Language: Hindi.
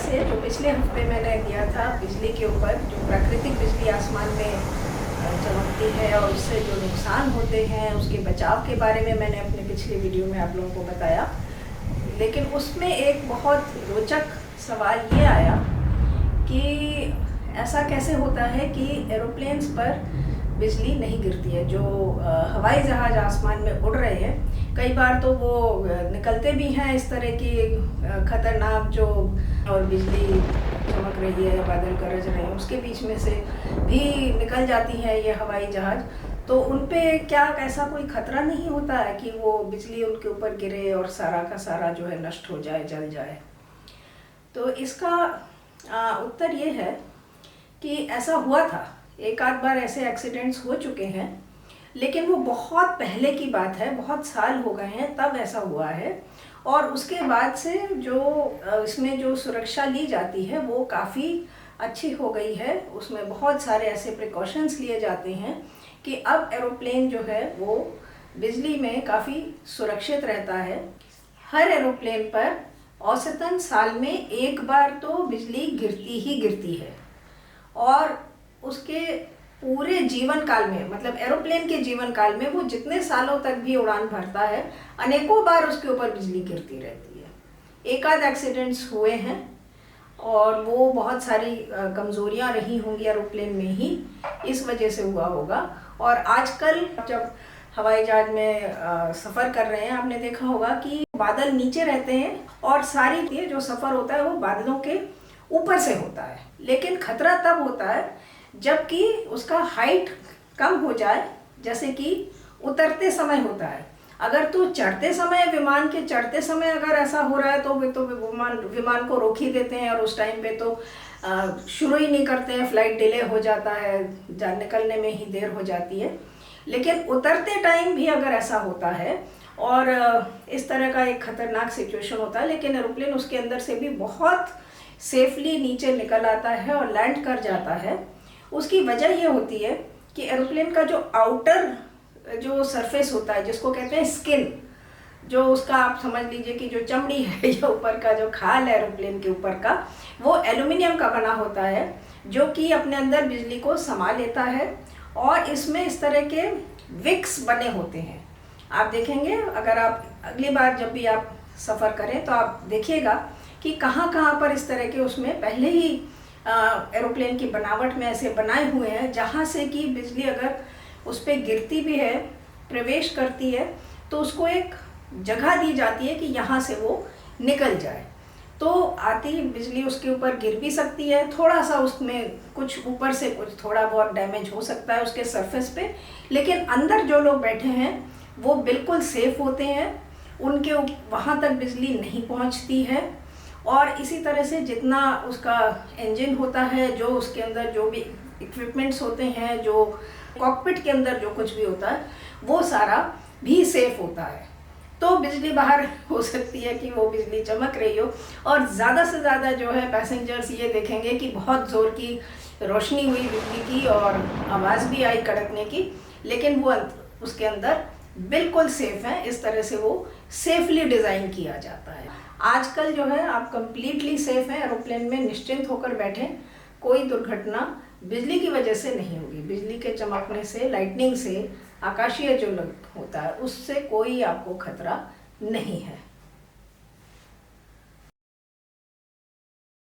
से जो पिछले हफ्ते मैंने दिया था बिजली के ऊपर, जो प्राकृतिक बिजली आसमान में चमकती है और उससे जो नुकसान होते हैं उसके बचाव के बारे में मैंने अपने पिछले वीडियो में आप लोगों को बताया। लेकिन उसमें एक बहुत रोचक सवाल ये आया कि ऐसा कैसे होता है कि एरोप्लेन्स पर बिजली नहीं गिरती है। जो हवाई जहाज़ आसमान में उड़ रहे हैं, कई बार तो वो निकलते भी हैं इस तरह की ख़तरनाक जो और बिजली चमक रही है, बादल गरज रहे हैं, उसके बीच में से भी निकल जाती है ये हवाई जहाज़। तो उन पे क्या ऐसा कोई ख़तरा नहीं होता है कि वो बिजली उनके ऊपर गिरे और सारा का सारा जो है नष्ट हो जाए, जल जाए? तो इसका उत्तर ये है कि ऐसा हुआ था। एक आध बार ऐसे एक्सीडेंट्स हो चुके हैं, लेकिन वो बहुत पहले की बात है, बहुत साल हो गए हैं तब ऐसा हुआ है। और उसके बाद से जो इसमें जो सुरक्षा ली जाती है वो काफ़ी अच्छी हो गई है। उसमें बहुत सारे ऐसे प्रिकॉशंस लिए जाते हैं कि अब एरोप्लेन जो है वो बिजली में काफ़ी सुरक्षित रहता है। हर एरोप्लेन पर औसतन साल में एक बार तो बिजली गिरती ही गिरती है, और उसके पूरे जीवन काल में, मतलब एरोप्लेन के जीवन काल में, वो जितने सालों तक भी उड़ान भरता है अनेकों बार उसके ऊपर बिजली गिरती रहती है। एक आध एक्सीडेंट्स हुए हैं और वो बहुत सारी कमज़ोरियाँ रही होंगी एरोप्लेन में ही, इस वजह से हुआ होगा। और आजकल जब हवाई जहाज में सफ़र कर रहे हैं, आपने देखा होगा कि बादल नीचे रहते हैं और सारी ये जो सफ़र होता है वो बादलों के ऊपर से होता है। लेकिन खतरा तब होता है जबकि उसका हाइट कम हो जाए, जैसे कि उतरते समय होता है। अगर तो चढ़ते समय, विमान के चढ़ते समय अगर ऐसा हो रहा है तो वे तो विमान को रोक ही देते हैं और उस टाइम पे तो शुरू ही नहीं करते हैं, फ्लाइट डिले हो जाता है, निकलने में ही देर हो जाती है। लेकिन उतरते टाइम भी अगर ऐसा होता है और इस तरह का एक ख़तरनाक सिचुएशन होता है, लेकिन एरोप्लेन उसके अंदर से भी बहुत सेफली नीचे निकल आता है और लैंड कर जाता है। उसकी वजह ये होती है कि एरोप्लेन का जो आउटर जो सरफेस होता है, जिसको कहते हैं स्किन, जो उसका आप समझ लीजिए कि जो चमड़ी है या ऊपर का जो खाल है एरोप्लेन के ऊपर का, वो एल्युमिनियम का बना होता है, जो कि अपने अंदर बिजली को समा लेता है। और इसमें इस तरह के विक्स बने होते हैं। आप देखेंगे, अगर आप अगली बार जब भी आप सफ़र करें तो आप देखिएगा कि कहाँ कहाँ पर इस तरह के उसमें पहले ही एरोप्लेन की बनावट में ऐसे बनाए हुए हैं, जहाँ से कि बिजली अगर उस पर गिरती भी है, प्रवेश करती है, तो उसको एक जगह दी जाती है कि यहाँ से वो निकल जाए। तो आती बिजली उसके ऊपर गिर भी सकती है, थोड़ा सा उसमें कुछ ऊपर से कुछ थोड़ा बहुत डैमेज हो सकता है उसके सरफेस पे, लेकिन अंदर जो लोग बैठे हैं वो बिल्कुल सेफ होते हैं, उनके वहाँ तक बिजली नहीं पहुँचती है। और इसी तरह से जितना उसका इंजन होता है, जो उसके अंदर जो भी इक्विपमेंट्स होते हैं, जो कॉकपिट के अंदर जो कुछ भी होता है, वो सारा भी सेफ होता है। तो बिजली बाहर हो सकती है कि वो बिजली चमक रही हो और ज़्यादा से ज़्यादा जो है पैसेंजर्स ये देखेंगे कि बहुत ज़ोर की रोशनी हुई बिजली की और आवाज़ भी आई कड़कने की, लेकिन वो उसके अंदर बिल्कुल सेफ है। इस तरह से वो सेफली डिज़ाइन किया जाता है। आजकल जो है आप कंप्लीटली सेफ हैं, एरोप्लेन में निश्चिंत होकर बैठें, कोई दुर्घटना बिजली की वजह से नहीं होगी। बिजली के चमकने से, लाइटनिंग से, आकाशीय जो होता है, उससे कोई आपको खतरा नहीं है।